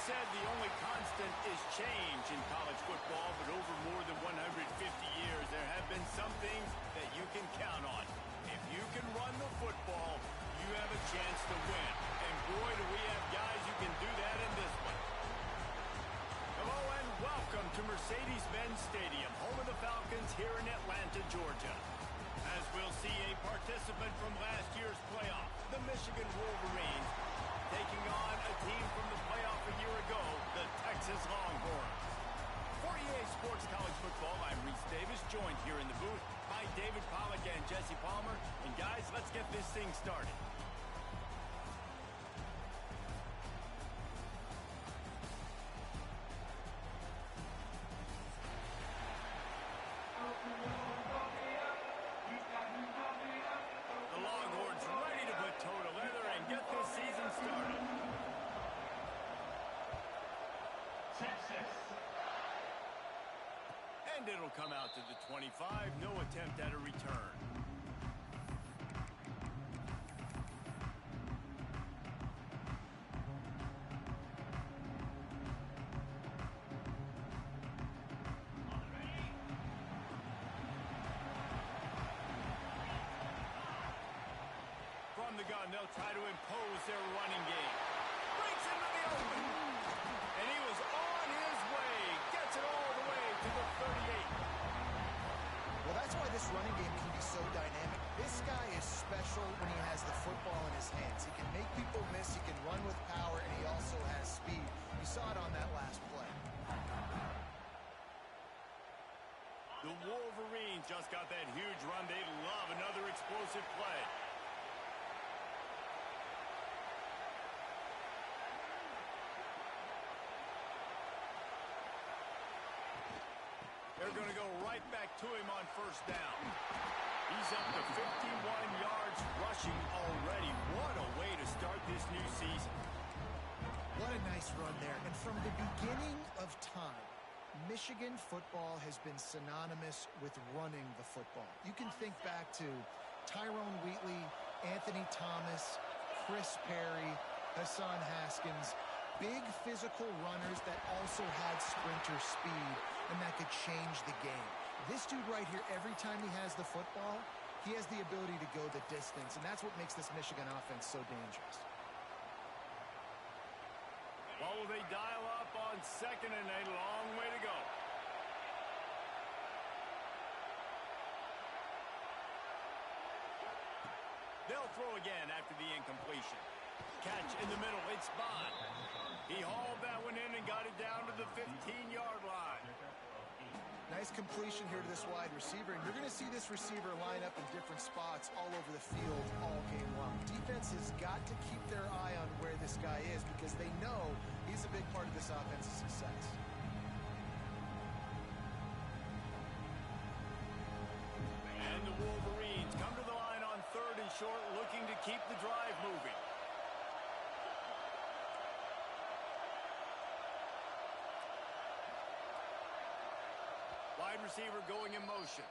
said the only constant is change in college football, but over more than 150 years, there have been some things that you can count on. If you can run the football, you have a chance to win. And boy, do we have guys who can do that in this one. Hello and welcome to Mercedes-Benz Stadium, home of the Falcons here in Atlanta, Georgia. As we'll see a participant from last year's playoff, the Michigan Wolverines, taking on a team from the playoff a year ago, the Texas Longhorns. For EA Sports College Football, I'm Reese Davis, joined here in the booth by David Pollack and Jesse Palmer. And guys, let's get this thing started. The Longhorns ready to put toe to leather and get this season started. Texas. And it'll come out to the 25. No attempt at a return. From the gun, they'll try to impose their running game. Breaks into the open. And he was on his way. Gets it all the way to the 38. Well, that's why this running game can be so dynamic. This guy is special when he has the football in his hands. He can make people miss, he can run with power, and he also has speed. You saw it on that last play. The Wolverines just got that huge run. They love another explosive play. They're going to go right back to him on first down. He's up to 51 yards rushing already. What a way to start this new season. What a nice run there. And from the beginning of time, Michigan football has been synonymous with running the football. You can think back to Tyrone Wheatley, Anthony Thomas, Chris Perry, Hassan Haskins. Big physical runners that also had sprinter speed and that could change the game. This dude right here, every time he has the football, he has the ability to go the distance, and that's what makes this Michigan offense so dangerous. Well, will they dial up on second and a long way to go? They'll throw again after the incompletion. Catch in the middle, it's Bond. He hauled that one in and got it down to the 15-yard line. Nice completion here to this wide receiver, and you're going to see this receiver line up in different spots all over the field all game long. Defense has got to keep their eye on where this guy is because they know he's a big part of this offense's success. And the Wolverines come to the line on third and short, looking to keep the drive moving. Wide receiver going in motion.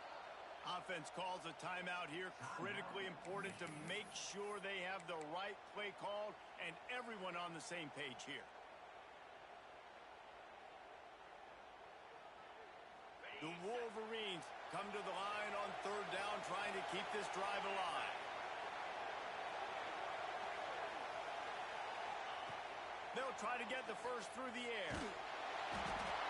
Offense calls a timeout here. Critically important to make sure they have the right play called and everyone on the same page here. The Wolverines come to the line on third down, trying to keep this drive alive. They'll try to get the first through the air.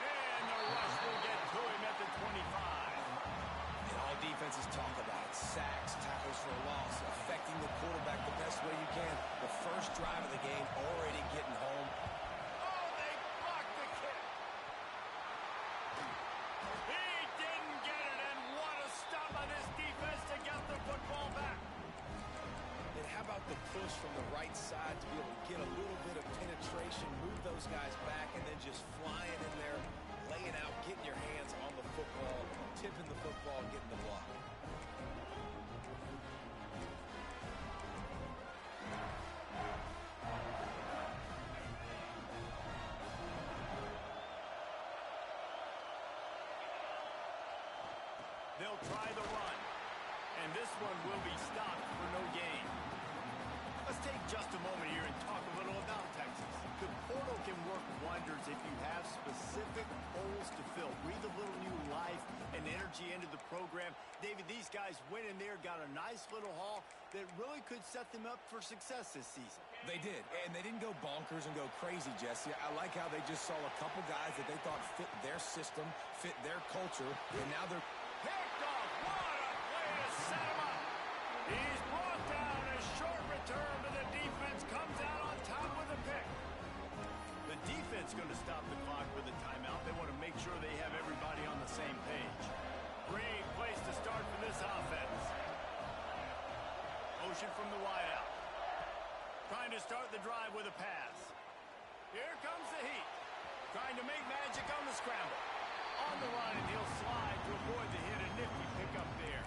And the rush will get to him at the 25. And all defenses talk about sacks, tackles for a loss, affecting the quarterback the best way you can. The first drive of the game already getting home. Oh, they blocked the kick. He didn't get it, and what a stop by this defense to get the football back. And how about the push from the right side to be able to get a little bit of penetration, move those guys back, and then just flying in there, laying out, getting your hands on the football, tipping the football, getting the block. They'll try the run, and this one will be stopped for no gain. Let's take just a moment here and talk a little about Texas. The portal can work wonders if you have specific holes to fill. Breathe a little new life and energy into the program. David, these guys went in there, got a nice little haul that really could set them up for success this season. They did, and they didn't go bonkers and go crazy, Jesse. I like how they just saw a couple guys that they thought fit their system, fit their culture, and now they're... Picked off! What a way to set him up! He's brought down. A short return, but the defense comes out on top with a pick. The defense going to stop the clock with a timeout. They want to make sure they have everybody on the same page. Great place to start for this offense. Motion from the wideout. Trying to start the drive with a pass. Here comes the heat. Trying to make magic on the scramble. On the run, and he'll slide to avoid the hit. A nifty pickup there.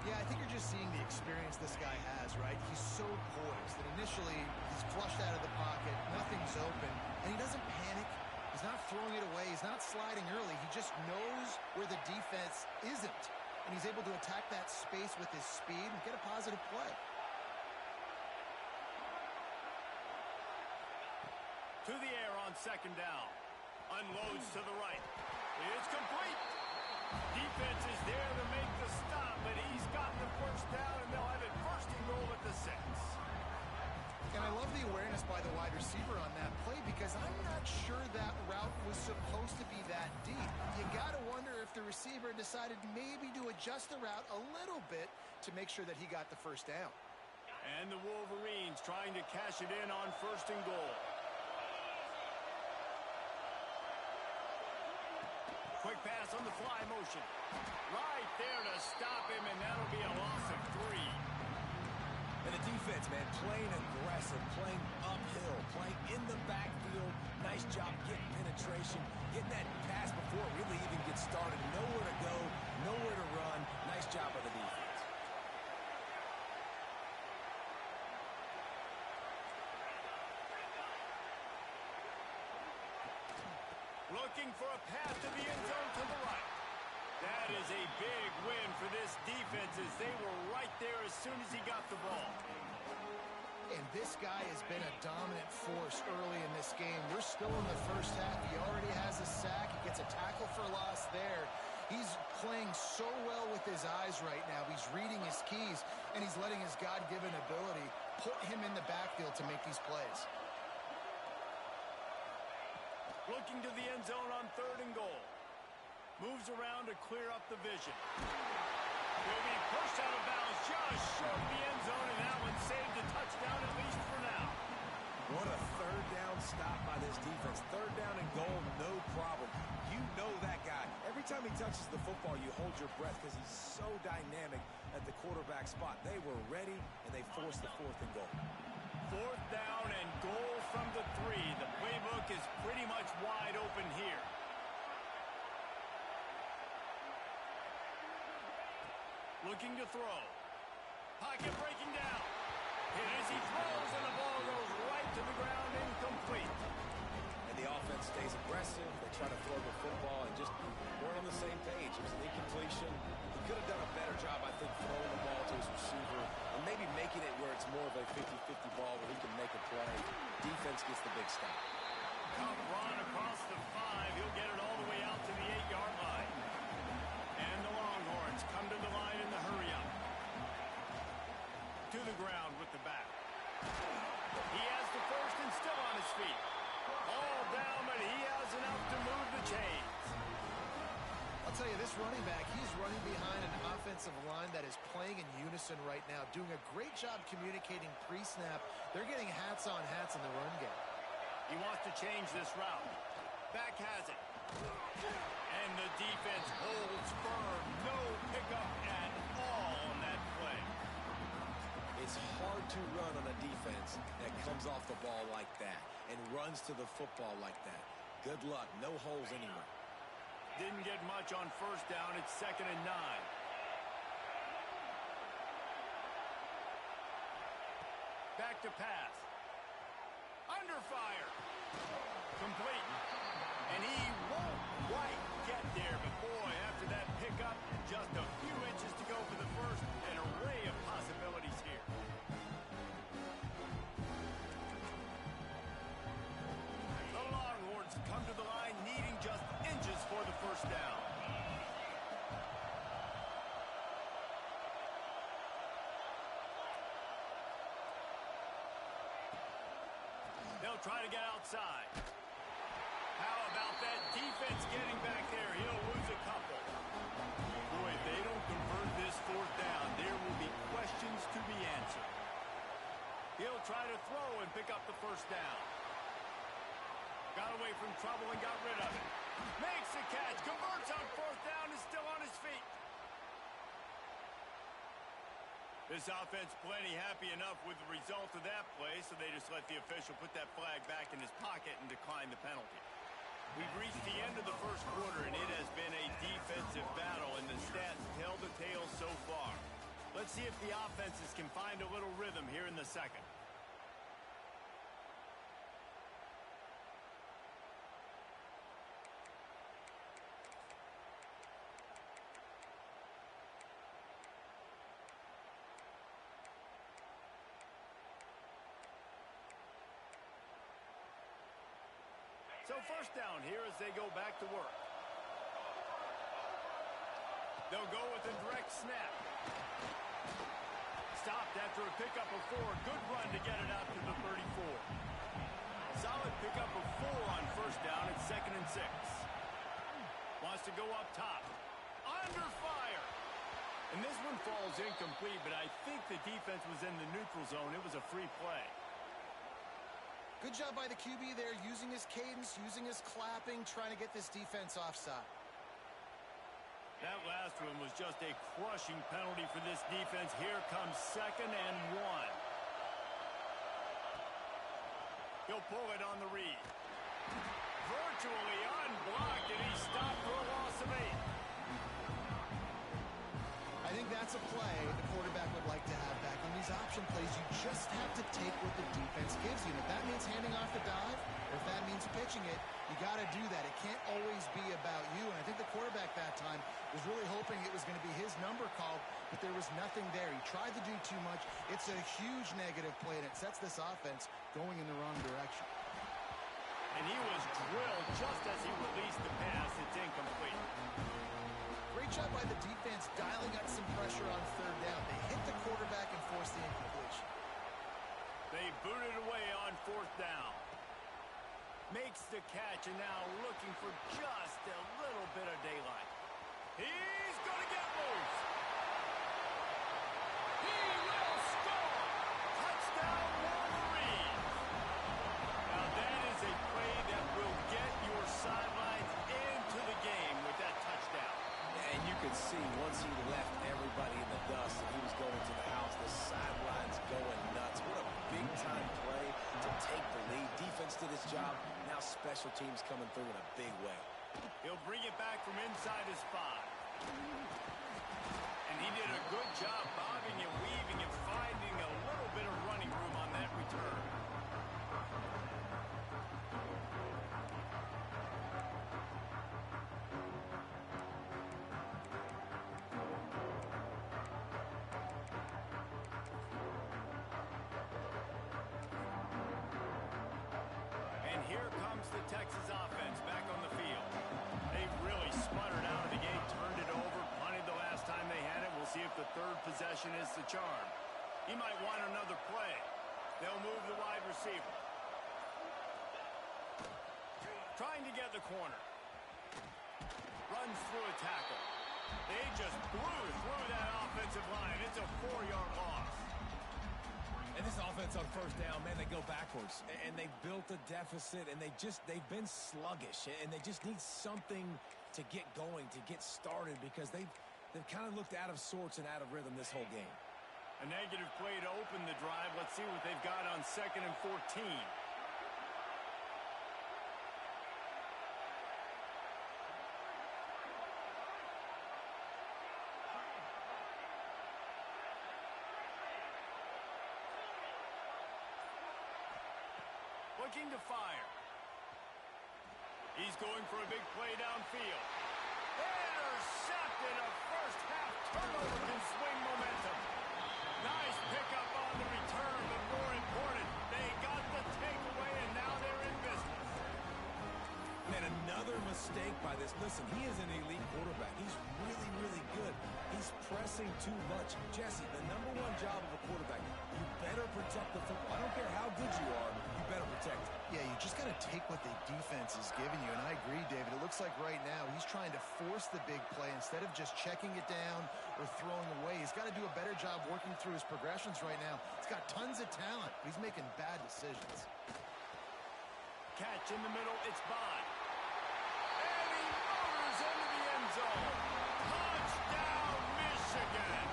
Yeah, I think you're just seeing the experience this guy has, right? He's so poised that initially he's flushed out of the pocket, nothing's open, and he doesn't panic. He's not throwing it away. He's not sliding early. He just knows where the defense isn't, and he's able to attack that space with his speed and get a positive play. To the air on second down. Unloads to the right. It's complete. Defense is there to make the stop, but he's got the first down, and they'll have it first and goal at the 6. And I love the awareness by the wide receiver on that play because I'm not sure that route was supposed to be that deep. You got to wonder if the receiver decided maybe to adjust the route a little bit to make sure that he got the first down. And the Wolverines trying to cash it in on first and goal. Quick pass on the fly motion. Right there to stop him, and that'll be a loss of 3. And the defense, man, playing aggressive, playing uphill, playing in the backfield. Nice job getting penetration, getting that pass before it really even gets started. Nowhere to go, nowhere to run. Nice job by the defense. Looking for a pass to the end zone to the right. That is a big win for this defense as they were right there as soon as he got the ball. And this guy has been a dominant force early in this game. We're still in the first half. He already has a sack. He gets a tackle for loss there. He's playing so well with his eyes right now. He's reading his keys, and he's letting his God-given ability put him in the backfield to make these plays. Looking to the end zone on third and goal. Moves around to clear up the vision. Will be pushed out of bounds just short of the end zone, and that one saved a touchdown at least for now. What a third down stop by this defense. Third down and goal, no problem. You know that guy. Every time he touches the football, you hold your breath because he's so dynamic at the quarterback spot. They were ready, and they forced the fourth and goal. Fourth down and goal from the 3. The playbook is pretty much wide open here. Looking to throw. Pocket breaking down. Hit as he throws, and the ball goes right to the ground, incomplete. And the offense stays aggressive. They try to throw the football and just weren't on the same page. It was an incompletion. He could have done a better job, I think, throwing the ball to his receiver and maybe making it where it's more of a 50-50 ball where he can make a play. Defense gets the big stop. Tough run across the 5. He'll get it all the way out to the 8-yard line. And the Longhorns come to the line in the hurry-up. To the ground with the back. He has the first and still on his feet. All down, but he has enough to move the chains. I'll tell you, this running back, he's running behind an offensive line that is playing in unison right now, doing a great job communicating pre-snap. They're getting hats on hats in the run game. He wants to change this route. Back has it. And the defense holds firm. No pickup at all on that play. It's hard to run on a defense that comes off the ball like that and runs to the football like that. Good luck. No holes anywhere. Didn't get much on first down. It's 2nd and 9. Back to pass. Under fire. Complete. And he won't quite get there. But boy, after that pickup, just a few inches to go for the first. An array of possibilities here. try to get outside. How about that defense getting back there? He'll lose a couple. Boy, if they don't convert this fourth down, there will be questions to be answered. He'll try to throw and pick up the first down. Got away from trouble and got rid of it. Makes the catch, converts on fourth down, is still on his feet. This offense plenty happy enough with the result of that play, so they just let the official put that flag back in his pocket and decline the penalty. We've reached the end of the first quarter, and it has been a defensive battle, and the stats tell the tale so far. Let's see if the offenses can find a little rhythm here in the second. So first down here as they go back to work. They'll go with a direct snap. Stopped after a pickup of 4. Good run to get it out to the 34. Solid pickup of 4 on first down at 2nd and 6. Wants to go up top. Under fire. And this one falls incomplete, but I think the defense was in the neutral zone. It was a free play. Good job by the QB there, using his cadence, using his clapping, trying to get this defense offside. That last one was just a crushing penalty for this defense. Here comes 2nd and 1. He'll pull it on the read. Virtually unblocked, and he stopped for a loss of 8. I think that's a play the quarterback would like to have back. On these option plays, you just have to take what the defense gives you. And if that means handing off the dive, or if that means pitching it, you got to do that. It can't always be about you. And I think the quarterback that time was really hoping it was going to be his number called, but there was nothing there. He tried to do too much. It's a huge negative play, and it sets this offense going in the wrong direction. And he was drilled just as he released the pass. It's incomplete. Great job by the defense dialing up some pressure on third down. They hit the quarterback and forced the incompletion. They booted away on fourth down. Makes the catch, and now looking for just a little bit of daylight. He's going to get loose. He will score. Touchdown, Wolverines. Now that is a play that will get your sidelines into the game with that touchdown. And you could see once he left everybody in the dust and he was going to the house, the sidelines going nuts. What a big-time play to take the lead. Defense did its job. Now special teams coming through in a big way. He'll bring it back from inside his 5. And he did a good job bobbing and weaving and finding a little bit of running room on that return. Here comes the Texas offense back on the field. They really sputtered out of the gate, turned it over, punted the last time they had it. We'll see if the third possession is the charm. He might want another play. They'll move the wide receiver. Trying to get the corner. Runs through a tackle. They just blew through that offensive line. It's a 4-yard loss. And this offense on first down, man, they go backwards. And they built a deficit, and they've been sluggish. And they just need something to get going, to get started, because they've kind of looked out of sorts and out of rhythm this whole game. A negative play to open the drive. Let's see what they've got on 2nd and 14. Looking to fire. He's going for a big play downfield. Intercepted. A first-half turnover can swing momentum. Nice pickup on the return, but more important, they got the takeaway, and now they're in business. Man, another mistake by this. Listen, he is an elite quarterback. He's really, really good. He's pressing too much. Jesse, the #1 job of a quarterback, you better protect the football. I don't care how good you are, you better protect it. Yeah, you just got to take what the defense is giving you, and I agree, David. It looks like right now he's trying to force the big play instead of just checking it down or throwing away. He's got to do a better job working through his progressions right now. He's got tons of talent, but he's making bad decisions. Catch in the middle, it's Bond. And he motors into the end zone. Touchdown, Michigan!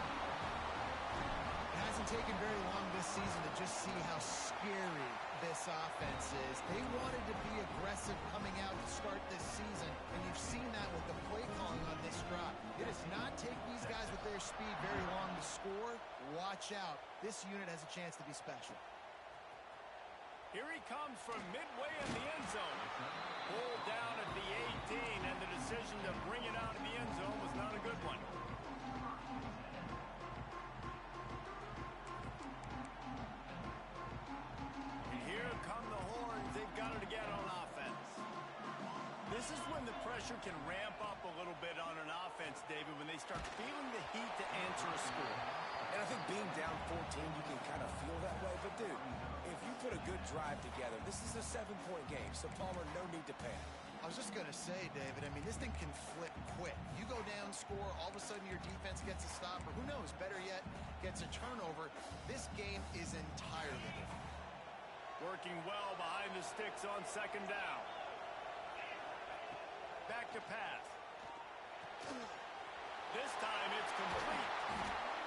It hasn't taken very long this season to just see how scary this offense is. They wanted to be aggressive coming out to start this season, and you've seen that with the play calling on this drive. It does not take these guys with their speed very long to score. Watch out. This unit has a chance to be special. Here he comes from midway in the end zone. Pulled down at the 18, and the decision to bring it out of the end zone was not a good one. And here come the horns. They've got it again on offense. This is when the pressure can ramp up a little bit on an offense, David, when they start feeling the heat to answer a score. And I think being down 14, you can kind of feel that way. But, dude, if you put a good drive together, this is a 7-point game. So, Palmer, no need to panic. I was just going to say, David, I mean, this thing can flip quick. You go down, score, all of a sudden your defense gets a stop, or who knows, better yet, gets a turnover. This game is entirely different. Working well behind the sticks on second down. Back to pass. This time it's complete.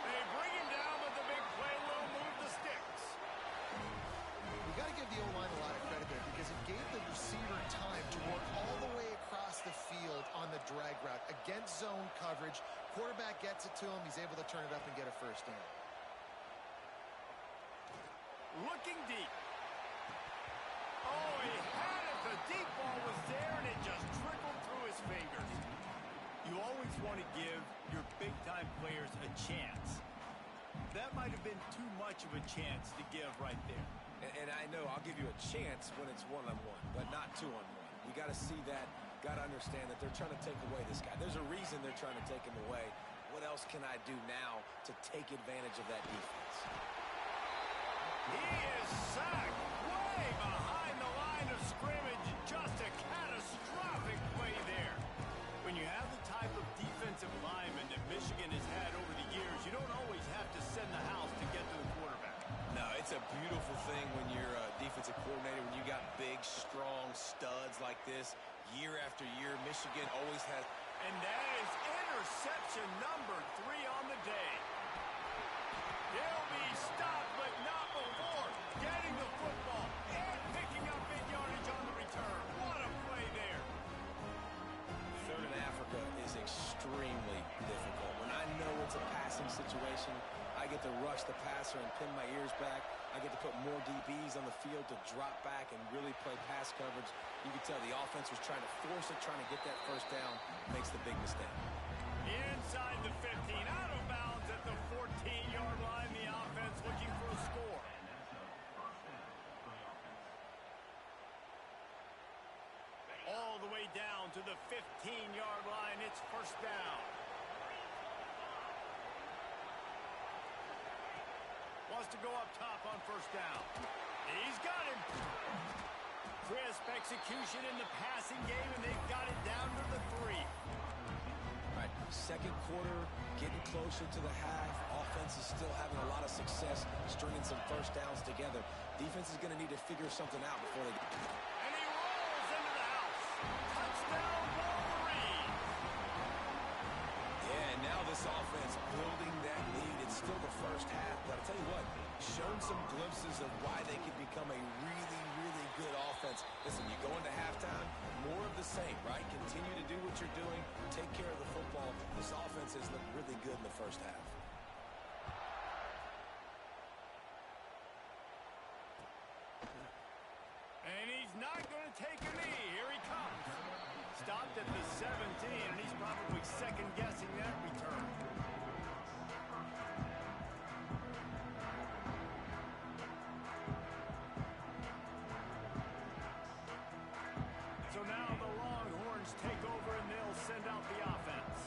They bring him down, but the big play will move the sticks. You got to give the O-line a lot of credit there because it gave the receiver time to work all the way across the field on the drag route against zone coverage. Quarterback gets it to him. He's able to turn it up and get a first down. Looking deep. Oh, he had it. The deep ball was there, and it just trickled through his fingers. You always want to give your big-time players a chance. That might have been too much of a chance to give right there. And I know I'll give you a chance when it's one-on-one, but not two-on-one. You got to see that, got to understand that they're trying to take away this guy. There's a reason they're trying to take him away. What else can I do now to take advantage of that defense? He is sacked way behind the line of scrimmage. Just a catastrophic play there. When you have the type of defensive lineman that Michigan has had over the years, you don't always have to send the house to get to the quarterback. No, it's a beautiful thing when you're a defensive coordinator, when you got big, strong studs like this. Year after year, Michigan always has. And that is interception number 3 on the day. He'll be stopped, but not before getting the football and picking up big yardage on the return. What a play there. Third in Africa is extremely difficult. When I know it's a passing situation, I get to rush the passer and pin my ears back. I get to put more DBs on the field to drop back and really play pass coverage. You can tell the offense was trying to force it, trying to get that first down, makes the big mistake. Inside the 15, out of bounds at the 14-yard line. The offense looking for a score. All the way down to the 15-yard line. It's first down. Wants to go up top on first down. He's got him. Crisp execution in the passing game, and they've got it down to the 3. All right, second quarter, getting closer to the half. Offense is still having a lot of success stringing some first downs together. Defense is going to need to figure something out before they... And he rolls into the house. Touchdown, Wolverine. Yeah, and now this offense building that lead. It's still the first half, but I'll tell you what, shown some glimpses of why they could become a really, really good offense. Listen, you go into halftime, more of the same, right? Continue to do what you're doing, take care of the football. This offense has looked really good in the first half. And he's not going to take a knee. Here he comes. Stopped at the 17, and he's probably second-guessing that return. So now the Longhorns take over, and they'll send out the offense.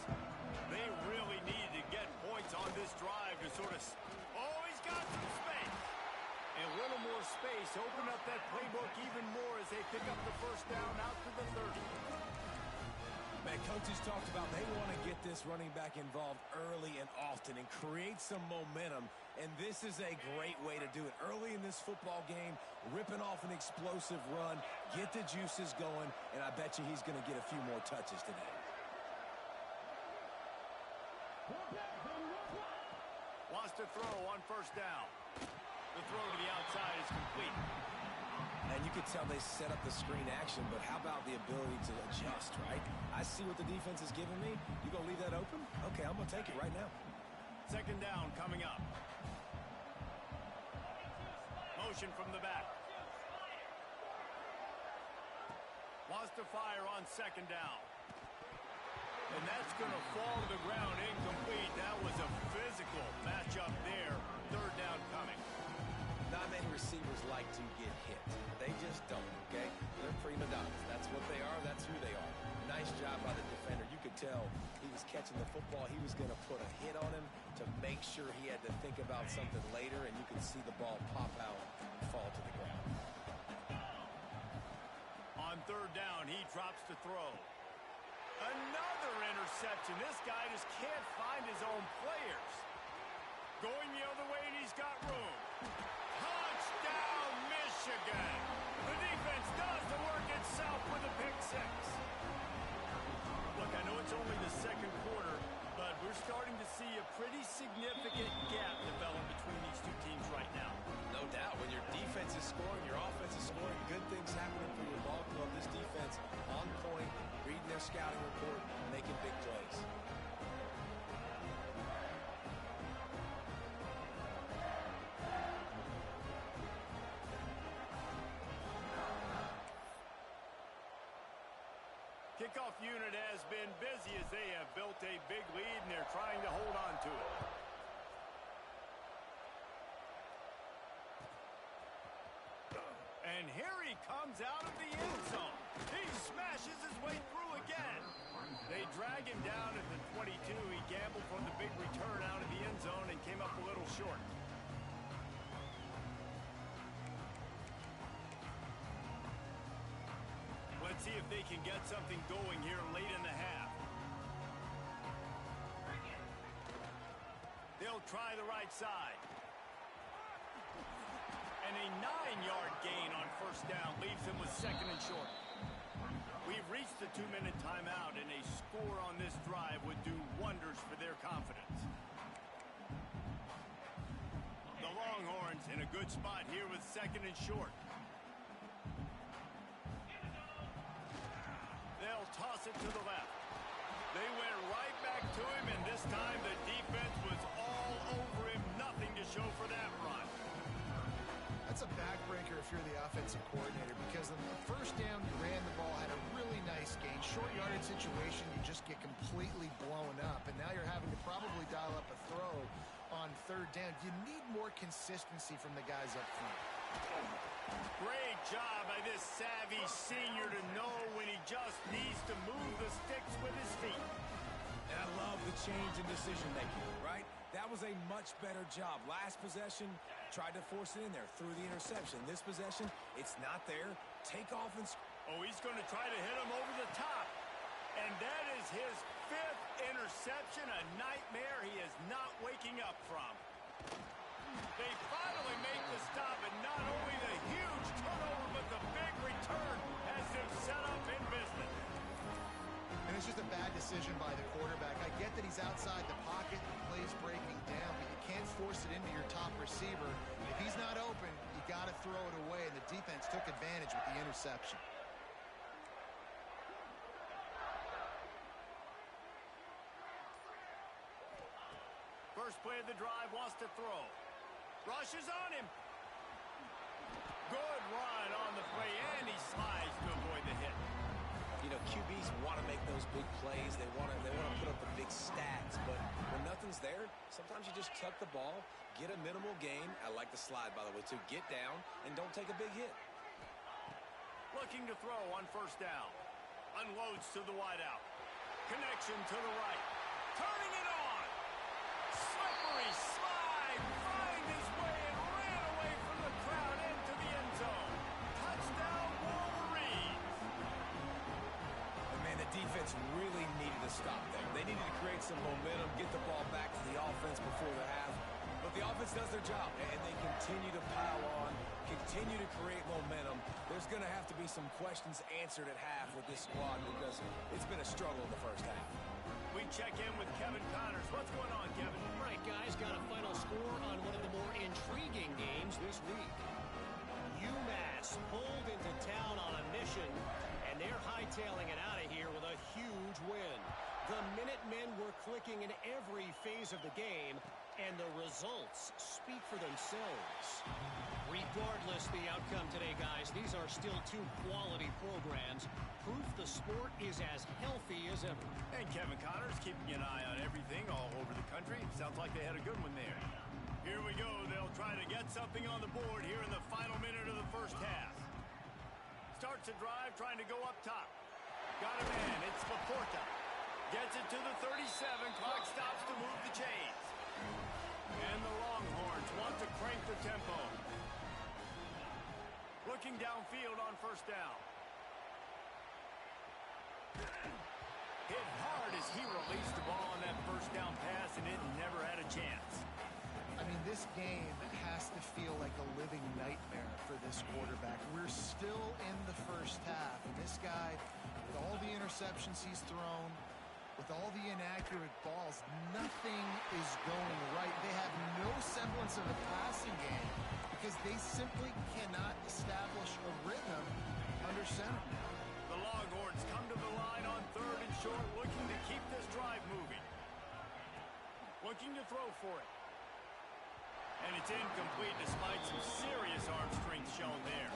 They really need to get points on this drive to sort of... Oh, he's got some space. first down out to the 30. Man, coaches talked about they want to get this running back involved early and often and create some momentum, and this is a great way to do it. Early in this football game, ripping off an explosive run, get the juices going, and I bet you he's going to get a few more touches today. Wants to throw on first down. The throw to the outside is complete. And you could tell they set up the screen action, but how about the ability to adjust, right? I see what the defense is giving me. You going to leave that open? Okay, I'm going to take it right now. Second down coming up. Motion from the back. Wants to fire on second down. And that's going to fall to the ground incomplete. That was a physical matchup there. Third down coming. Not many receivers like to get hit. They just don't, okay? They're prima donnas. That's what they are. That's who they are. Nice job by the defender. You could tell he was catching the football. He was going to put a hit on him to make sure he had to think about something later, and you could see the ball pop out and fall to the ground. On third down, he drops to throw. Another interception. This guy just can't find his own players. Going the other way, and he's got room. Touchdown, Michigan. The defense does the work itself with a pick six. Look, I know it's only the second quarter, but we're starting to see a pretty significant gap develop between these two teams right now. No doubt. When your defense is scoring, your offense is scoring, good things happening for your ball club. This defense on point, reading their scouting report, making big plays. Kickoff unit has been busy as they have built a big lead, and they're trying to hold on to it. And here he comes out of the end zone. He smashes his way through again. They drag him down at the 22. He gambled from the big return out of the end zone and came up a little short. Let's see if they can get something going here late in the half. They'll try the right side. And a 9-yard gain on first down leaves them with second and short. We've reached the 2-minute timeout, and a score on this drive would do wonders for their confidence. The Longhorns in a good spot here with second and short. They'll toss it to the left. They went right back to him, and this time the defense was all over him. Nothing to show for that run. That's a backbreaker if you're the offensive coordinator, because on the first down you ran the ball, had a really nice gain. Short yardage situation, you just get completely blown up, and now you're having to probably dial up a throw on third down. You need more consistency from the guys up front. Great job by this savvy senior to know when he just needs to move the sticks with his feet. And I love the change in decision-making, right? That was a much better job. Last possession, tried to force it in there, threw the interception. This possession, it's not there. Take off and... Oh, he's going to try to hit him over the top. And that is his 5th interception, a nightmare he is not waking up from. They finally make the stop, and not only the huge turnover, but the big return has them set up in business. And it's just a bad decision by the quarterback. I get that he's outside the pocket, the play's breaking down, but you can't force it into your top receiver. If he's not open, you got to throw it away, and the defense took advantage with the interception. First play of the drive, wants to throw. Rushes on him. Good run on the play, and he slides to avoid the hit. You know, QBs want to make those big plays. They want to put up the big stats, but when nothing's there, sometimes you just tuck the ball, get a minimal gain. I like the slide, by the way, too. Get down and don't take a big hit. Looking to throw on first down. Unloads to the wideout. Connection to the right. Turning it on. Slippery slide. Find his way and ran away from the crowd into the end zone. Touchdown, Wolverines. defense really needed to stop there. They needed to create some momentum, get the ball back to the offense before the half. But the offense does their job, and they continue to pile on, continue to create momentum. There's going to have to be some questions answered at half with this squad because it's been a struggle in the first half. We check in with Kevin Connors. What's going on, Kevin? All right, guys, got a final score on one of the more intriguing games this week. UMass pulled into town on a mission, and they're hightailing it out of here with a huge win. The Minutemen were clicking in every phase of the game, and the results speak for themselves. Regardless the outcome today, guys, these are still two quality programs. Proof the sport is as healthy as ever. And Kevin Connors keeping an eye on everything all over the country. Sounds like they had a good one there. Here we go. They'll try to get something on the board here in the final minute of the first half. Starts a drive trying to go up top. Got a man. It's Laporta. Gets it to the 37. Clock stops to move the chains. And the Longhorns want to crank the tempo. Looking downfield on first down. Hit hard as he released the ball on that first down pass, and it never had a chance. I mean, this game has to feel like a living nightmare for this quarterback. We're still in the first half, and this guy, with all the interceptions he's thrown, with all the inaccurate balls, nothing is going right. They have no semblance of a passing game because they simply cannot establish a rhythm under center. The Longhorns come to the line on third and short, looking to keep this drive moving. Looking to throw for it. And it's incomplete despite some serious arm strength shown there.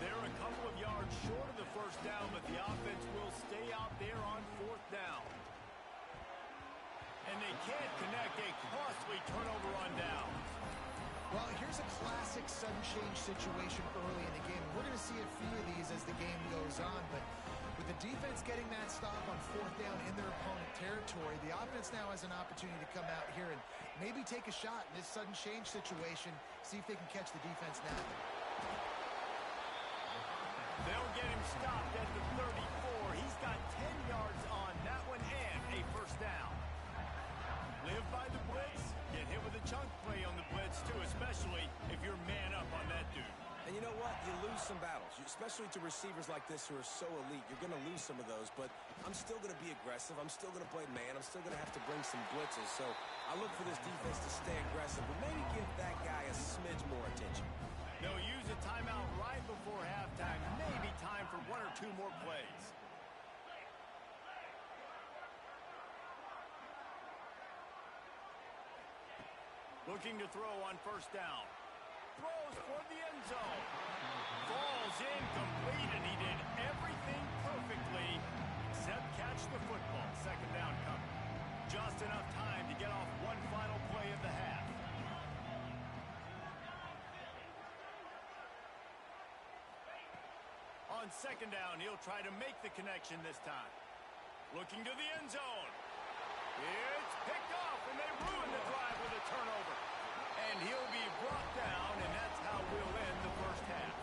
They're a couple of yards short of the first down, but the offense will stay out there on fourth down. And they can't connect a costly turnover on down. Well, here's a classic sudden change situation early in the game. We're going to see a few of these as the game goes on, but with the defense getting that stop on fourth down in their opponent territory, the offense now has an opportunity to come out here and maybe take a shot in this sudden change situation, see if they can catch the defense now. They'll get him stopped at the 34. He's got 10 yards on that one and a first down. Live by the blitz, get hit with a chunk play on the blitz too, especially if you're man up on that dude. And you know what? You lose some battles, especially to receivers like this who are so elite. You're going to lose some of those, but I'm still going to be aggressive. I'm still going to play man. I'm still going to have to bring some blitzes. So I look for this defense to stay aggressive, but maybe give that guy a smidge more attention. They'll use a timeout right before halftime. Maybe time for one or two more plays. Looking to throw on first down. Throws for the end zone. Falls incomplete, and he did everything perfectly except catch the football. Second down coming. Just enough time to get off one final play of the half. On second down, he'll try to make the connection this time. Looking to the end zone. It's picked off, and they ruin the drive with a turnover. And he'll be brought down, and that's how we'll end the first half.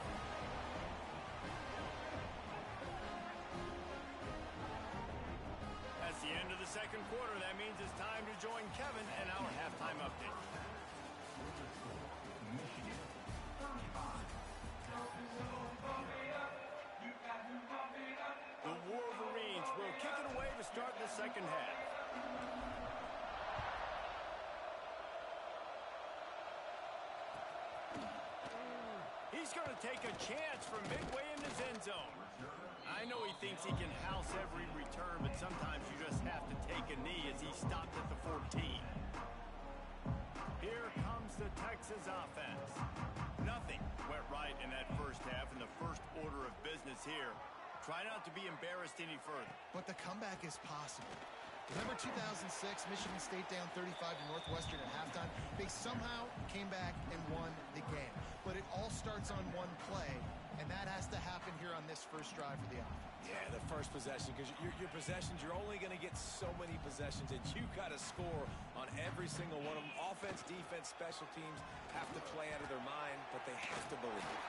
That's the end of the second quarter. That means it's time to join Kevin and our halftime update. The Wolverines will kick it away to start the second half. He's going to take a chance from midway in his end zone. I know he thinks he can house every return, but sometimes you just have to take a knee as he stopped at the 14. Here comes the Texas offense. Nothing went right in that first half, in the first order of business here. Try not to be embarrassed any further. But the comeback is possible. Remember 2006, Michigan State down 35 to Northwestern at halftime? They somehow came back and won the game. But it all starts on one play, and that has to happen here on this first drive for the offense. Yeah, the first possession, because your possessions, you're only going to get so many possessions, and you got to score on every single one of them. Offense, defense, special teams have to play out of their mind, but they have to believe.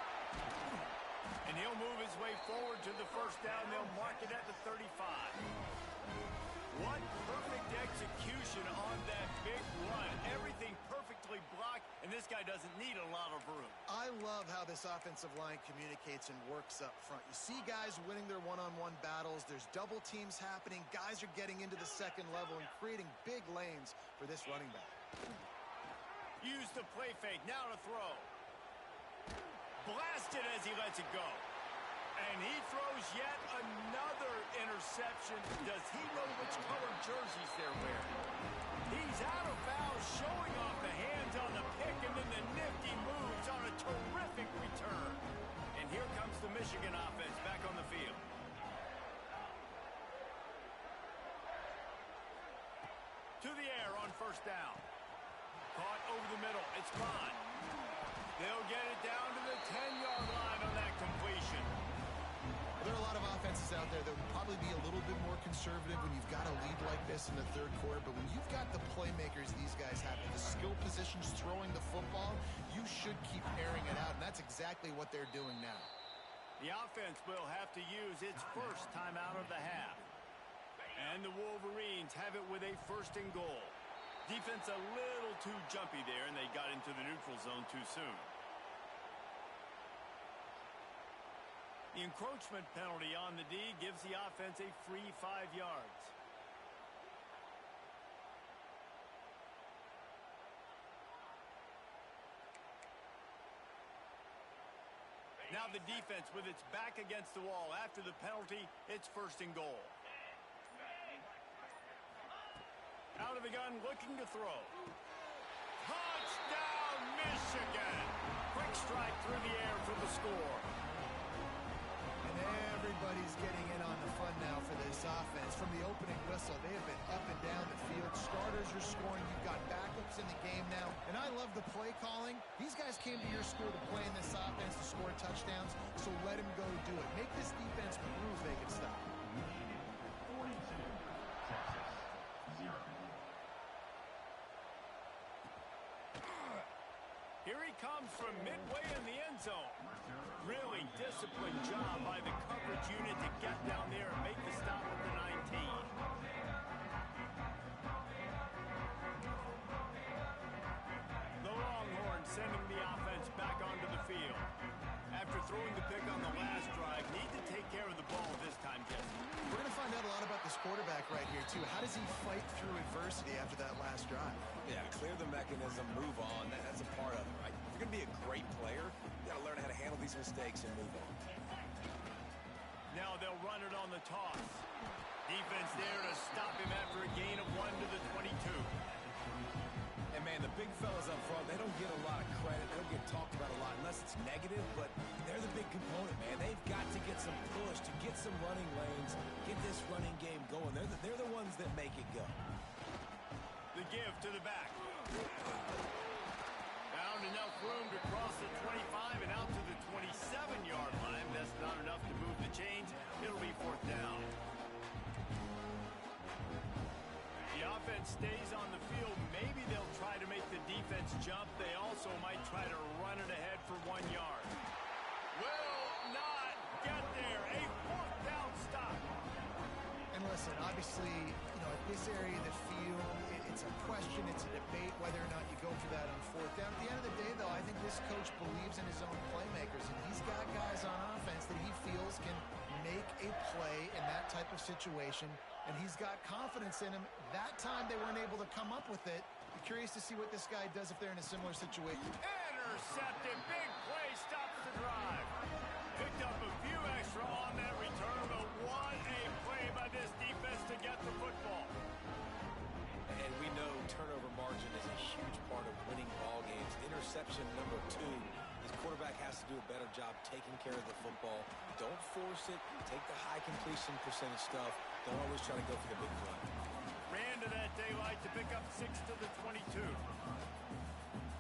And he'll move his way forward to the first down. They'll mark it at the 35. What perfect execution on that big run. Everything perfectly blocked, and this guy doesn't need a lot of room. I love how this offensive line communicates and works up front. You see guys winning their one-on-one battles. There's double teams happening. Guys are getting into the second level and creating big lanes for this running back. Use the play fake. Now to throw. Blasted as he lets it go. And he throws yet another interception. Does he know which color jerseys they're wearing? He's out of bounds, showing off the hands on the pick, and then the nifty moves on a terrific return. And here comes the Michigan offense back on the field. To the air on first down. Caught over the middle. It's gone. They'll get it down to the 10-yard line on that completion. There are a lot of offenses out there that would probably be a little bit more conservative when you've got a lead like this in the third quarter, but when you've got the playmakers these guys have, the skill positions throwing the football, you should keep airing it out, and that's exactly what they're doing now. The offense will have to use its first timeout of the half. And the Wolverines have it with a first and goal. Defense a little too jumpy there, and they got into the neutral zone too soon. The encroachment penalty on the D gives the offense a free 5 yards. Now the defense with its back against the wall. After the penalty, it's first and goal. Out of the gun, looking to throw. Touchdown, Michigan! Quick strike through the air for the score. And everybody's getting in on the fun now for this offense. From the opening whistle, they have been up and down the field. Starters are scoring. You've got backups in the game now. And I love the play calling. These guys came to your school to play in this offense to score touchdowns, so let them go do it. Make this defense prove they can stop. Here he comes from midway in the end zone. Really disciplined job by the coverage unit to get down there and make the stop at the 19. The Longhorns sending the offense back onto the field. After throwing the pick on the last drive, need to take care of the ball this time, Jesse. We're going to find out a lot about this quarterback right here, too. How does he fight through adversity after that last drive? Yeah, clear the mechanism, move on. That's a part of it, right? If you're going to be a great player, you got to learn how to handle these mistakes and move on. Now they'll run it on the toss. Defense there to stop him after a gain of 1 to the 22. And, man, the big fellas up front, they don't get a lot of credit. They don't get talked about a lot unless it's negative, but they're the big component, man. They've got to get some push, to get some running lanes, get this running game going. They're the ones that make it go. The give to the back. Found enough room to cross the 25 and out to the 27-yard line. That's not enough to move the chains. It'll be fourth down. The offense stays on the field. Maybe they'll try to make the defense jump. They also might try to run it ahead for 1 yard. Will not get there. A fourth down stop. And listen, obviously, at this area of the field, it's a question, it's a debate whether or not you go for that on fourth down. At the end of the day, though, I think this coach believes in his own playmakers, and he's got guys on offense that he feels can make a play in that type of situation, and he's got confidence in him. That time they weren't able to come up with it. I'm curious to see what this guy does if they're in a similar situation. Intercepted. Big play stops the drive. Picked up a few extra on that return, but what a play by this defense to get the football. And we know turnover margin is a huge part of winning ball games. Interception number 2. This quarterback has to do a better job taking care of the football. Don't force it. Take the high completion percentage stuff. Don't always try to go for the big play. Ran to that daylight to pick up 6 to the 22.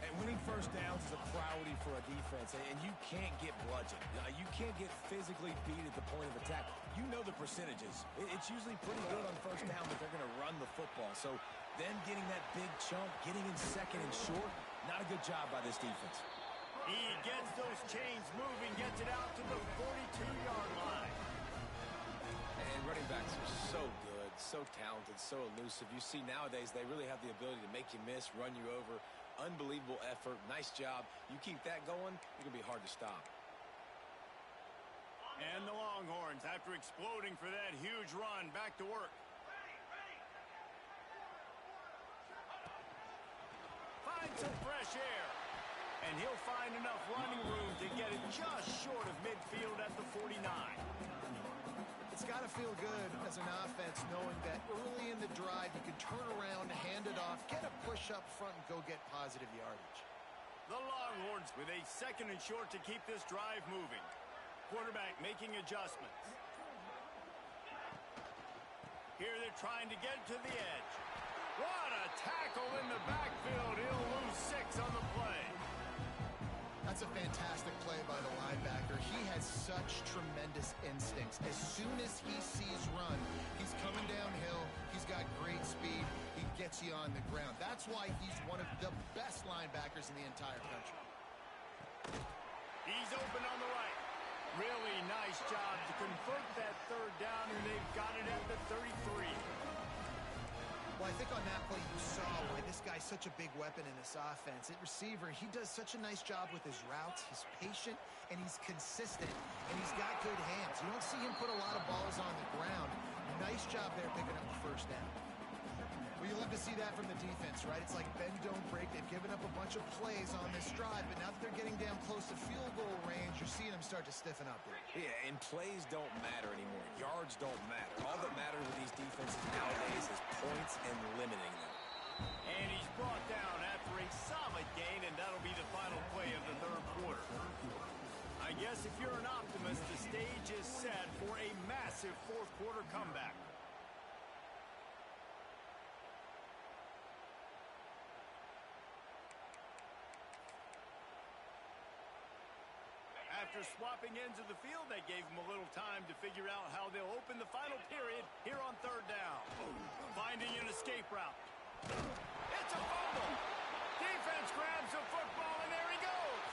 And winning first downs is a priority for a defense, and you can't get bludgeoned. You can't get physically beat at the point of attack. You know the percentages. It's usually pretty good on first down, but they're going to run the football. So them getting that big chunk, getting in second and short, not a good job by this defense. He gets those chains moving, gets it out to the 42-yard line. And running backs are so good, so so talented, so elusive. You see nowadays they really have the ability to make you miss, run you over. Unbelievable effort. Nice job. You keep that going, you're going to be hard to stop. And the Longhorns, after exploding for that huge run, back to work. Find some fresh air. And he'll find enough running room to get it just short of midfield at the 49. It's got to feel good as an offense knowing that early in the drive you can turn around, hand it off, get a push up front, and go get positive yardage. The Longhorns with a 2nd and short to keep this drive moving. Quarterback making adjustments. Here they're trying to get to the edge. What a tackle in the backfield. He'll lose 6 on the play. That's a fantastic play by the linebacker. He has such tremendous instincts. As soon as he sees run, he's coming downhill. He's got great speed. He gets you on the ground. That's why he's one of the best linebackers in the entire country. He's open on the right. Really nice job to convert that 3rd down, and they've got it at the 33. Well, I think on that play you saw why this guy's such a big weapon in this offense. At receiver, he does such a nice job with his routes. He's patient, and he's consistent, and he's got good hands. You don't see him put a lot of balls on the ground. Nice job there picking up the 1st down. Well, you love to see that from the defense, right? It's like bend, don't break. They've given up a bunch of plays on this drive, but now that they're getting down close to field goal range, you're seeing them start to stiffen up there. Yeah, and plays don't matter anymore. Yards don't matter. All that matters with these defenses nowadays is points and limiting them. And he's brought down after a solid gain, and that'll be the final play of the 3rd quarter. I guess if you're an optimist, the stage is set for a massive 4th quarter comeback. After swapping ends of the field, that gave them a little time to figure out how they'll open the final period here on 3rd down. Finding an escape route. It's a fumble. Defense grabs the football, and there he goes.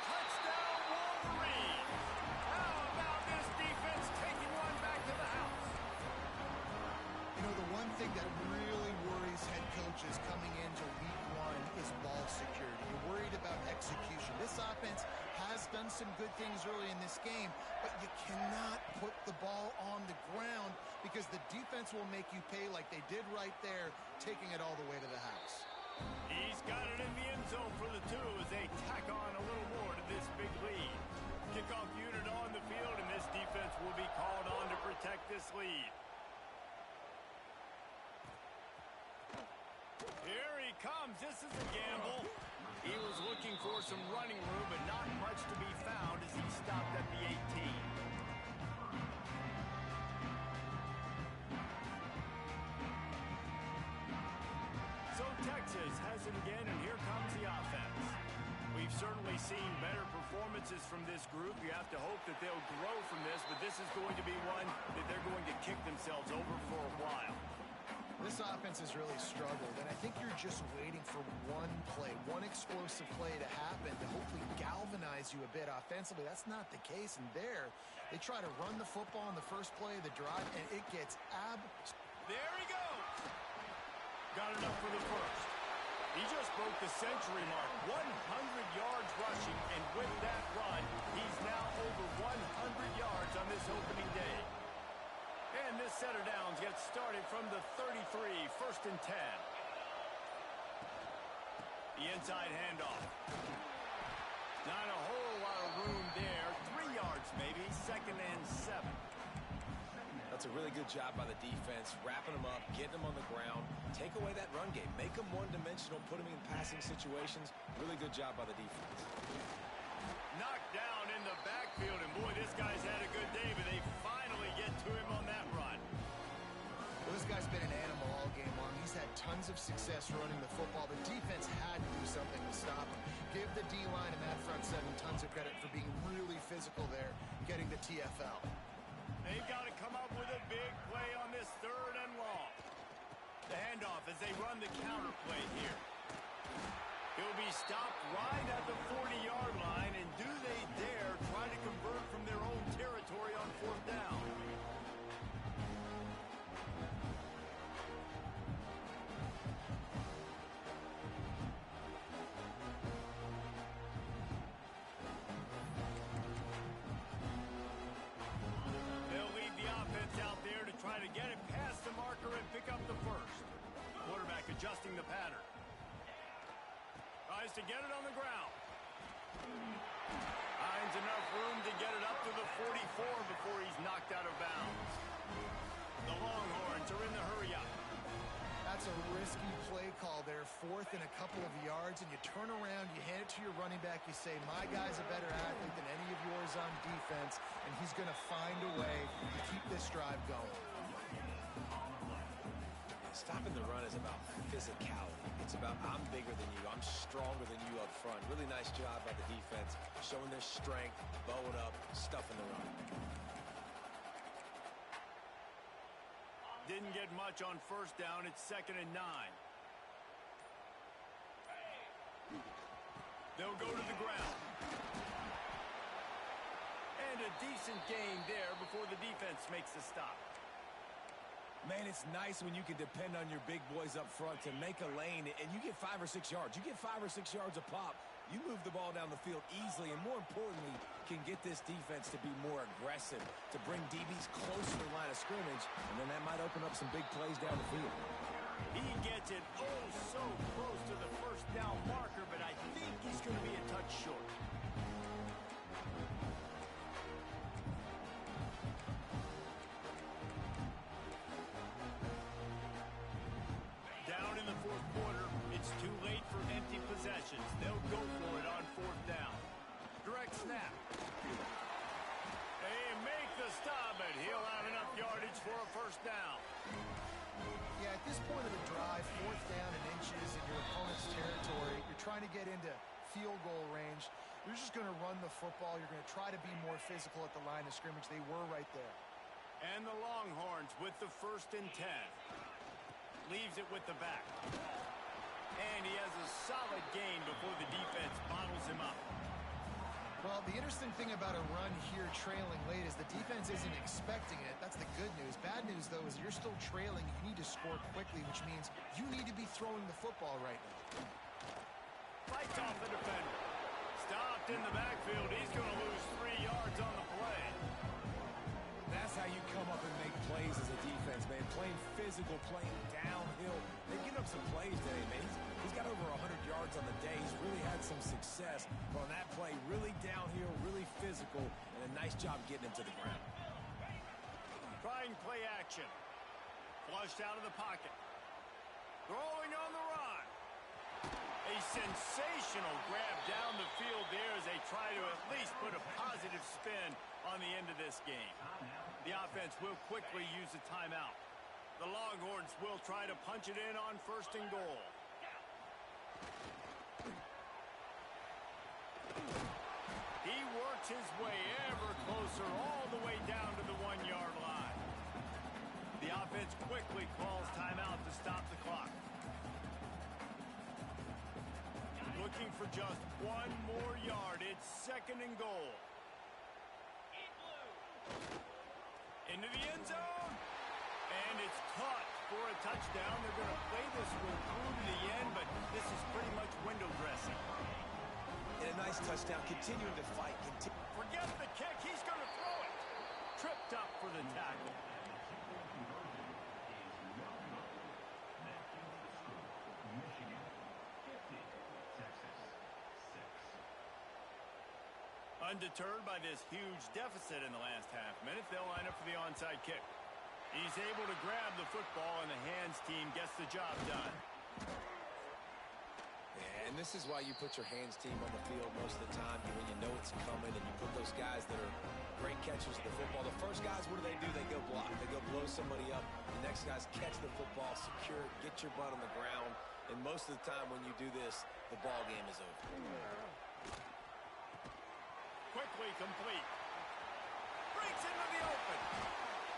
Touchdown, Wolverine. How about this defense taking one back to the house? You know, the one thing that really worries head coaches coming into week 1 is ball security. You're worried about execution. This offense has done some good things early in this game, but you cannot put the ball on the ground because the defense will make you pay like they did right there, taking it all the way to the house. He's got it in the end zone for the 2 as they tack on a little more to this big lead. Kickoff unit on the field, and this defense will be called on to protect this lead. Here he comes. This is a gamble. He was looking for some running room, but not much to be found as he stopped at the 18. So Texas has it again, and here comes the offense. We've certainly seen better performances from this group. You have to hope that they'll grow from this, but this is going to be one that they're going to kick themselves over for a while. This offense has really struggled, and I think you're just waiting for one play, one explosive play to happen to hopefully galvanize you a bit offensively. That's not the case, and there, they try to run the football in the first play of the drive, and it gets There he goes! Got enough for the 1st. He just broke the century mark, 100 yards rushing, and with that run, he's now over 100 yards on this opening day. And this set of downs gets started from the 33, 1st and 10. The inside handoff. Not a whole lot of room there. 3 yards maybe, 2nd and 7. That's a really good job by the defense, wrapping them up, getting them on the ground, take away that run game, make them one-dimensional, put them in passing situations. Really good job by the defense. Knocked down in the backfield, and boy, this guy's had a good day, but they finally get to him on that run. Well, this guy's been an animal all game long. He's had tons of success running the football. The defense had to do something to stop him. Give the D-line and that front 7 tons of credit for being really physical there, getting the TFL. They've got to come up with a big play on this 3rd and long. The handoff as they run the counter play here. He'll be stopped right at the 40-yard adjusting the pattern. Tries to get it on the ground. Finds enough room to get it up to the 44 before he's knocked out of bounds. The Longhorns are in the hurry-up. That's a risky play call there, 4th and a couple of yards, and you turn around, you hand it to your running back, you say, my guy's a better athlete than any of yours on defense, and he's going to find a way to keep this drive going. Stopping the run is about physicality. It's about I'm bigger than you, I'm stronger than you up front. Really nice job by the defense, showing their strength, bowing up, stuffing the run. Didn't get much on first down. It's 2nd and 9. They'll go to the ground. And a decent gain there before the defense makes the stop. Man, it's nice when you can depend on your big boys up front to make a lane, and you get 5 or 6 yards. You get 5 or 6 yards a pop. You move the ball down the field easily, and more importantly, can get this defense to be more aggressive, to bring DBs closer to the line of scrimmage, and then that might open up some big plays down the field. He gets it oh so close to the first down marker, but I think he's going to be a touch short. Down in the 4th quarter, it's too late for empty possessions. They'll go for it on 4th down. Direct snap. They make the stop, but he'll have enough yardage for a first down. Yeah, at this point of the drive, 4th down and inches in your opponent's territory, you're trying to get into field goal range. You're just going to run the football. You're going to try to be more physical at the line of scrimmage. They were right there. And the Longhorns with the 1st and 10. Leaves it with the back. And he has a solid gain before the defense bottles him up. Well, the interesting thing about a run here trailing late is the defense isn't expecting it. That's the good news. Bad news, though, is you're still trailing. You need to score quickly, which means you need to be throwing the football right now. Fights off the defender. Stopped in the backfield. He's going to lose 3 yards on the play. That's how you come up and make plays as a defense, man. Playing physical, playing downhill. They get up some plays today, man. He's got over 100 yards on the day. He's really had some success. But on that play, really downhill, really physical, and a nice job getting him to the ground. Trying play action. Flushed out of the pocket. Throwing on the run. A sensational grab down the field there as they try to at least put a positive spin on the end of this game. The offense will quickly use a timeout. The Longhorns will try to punch it in on 1st and goal. He works his way ever closer all the way down to the 1-yard line. The offense quickly calls timeout to stop the clock. Looking for just 1 more yard. It's 2nd and goal. Into the end zone. And it's caught for a touchdown. They're going to play this one through to the end, but this is pretty much window dressing. And a nice touchdown. Continuing to fight. Forget the kick. He's going to throw it. Tripped up for the tackle. Undeterred by this huge deficit in the last half minute, they'll line up for the onside kick. He's able to grab the football, and the hands team gets the job done. Yeah, and this is why you put your hands team on the field most of the time when you know it's coming, and you put those guys that are great catchers of the football. The first guys, what do? They go block. They go blow somebody up. The next guys catch the football, secure it, get your butt on the ground. And most of the time when you do this, the ball game is over. Quickly complete. Breaks into the open.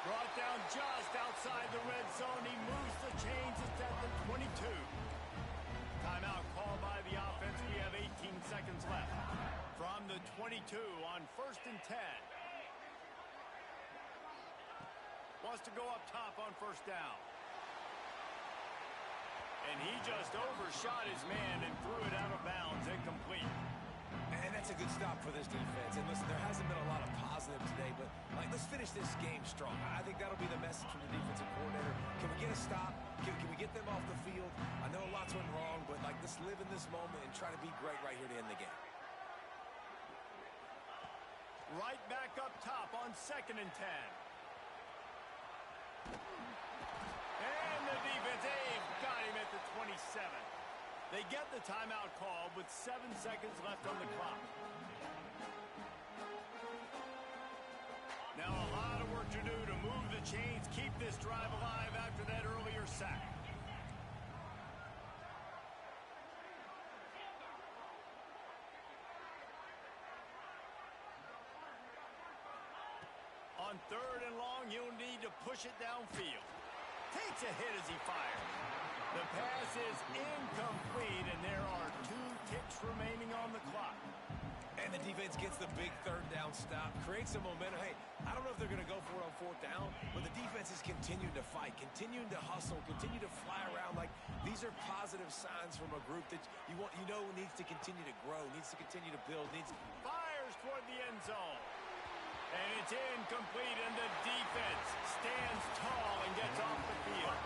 Brought down just outside the red zone. He moves the chains. It's at the 22. Timeout called by the offense. We have 18 seconds left. From the 22 on 1st and 10. Wants to go up top on 1st down. And he just overshot his man and threw it out of bounds, incomplete. And that's a good stop for this defense. And listen, there hasn't been a lot of positive facing them today, but let's finish this game strong. I think that'll be the message from the defensive coordinator. Can we get a stop? Can we get them off the field? I know a lot's went wrong, but let's live in this moment and try to be great right here to end the game. Right back up top on 2nd and 10. And the defense, they've got him at the 27. They get the timeout called with 7 seconds left on the clock. Now a lot of work to do to move the chains, keep this drive alive after that earlier sack. On 3rd and long, he'll need to push it downfield. Takes a hit as he fires. The pass is incomplete, and there are 2 ticks remaining on the clock. And the defense gets the big 3rd down stop, creates some momentum. Hey, I don't know if they're going to go for it on 4th down, but the defense is continuing to fight, continuing to hustle, continue to fly around. These are positive signs from a group that you know needs to continue to grow, needs to continue to build, fires toward the end zone. And it's incomplete, and the defense stands tall and gets off the field.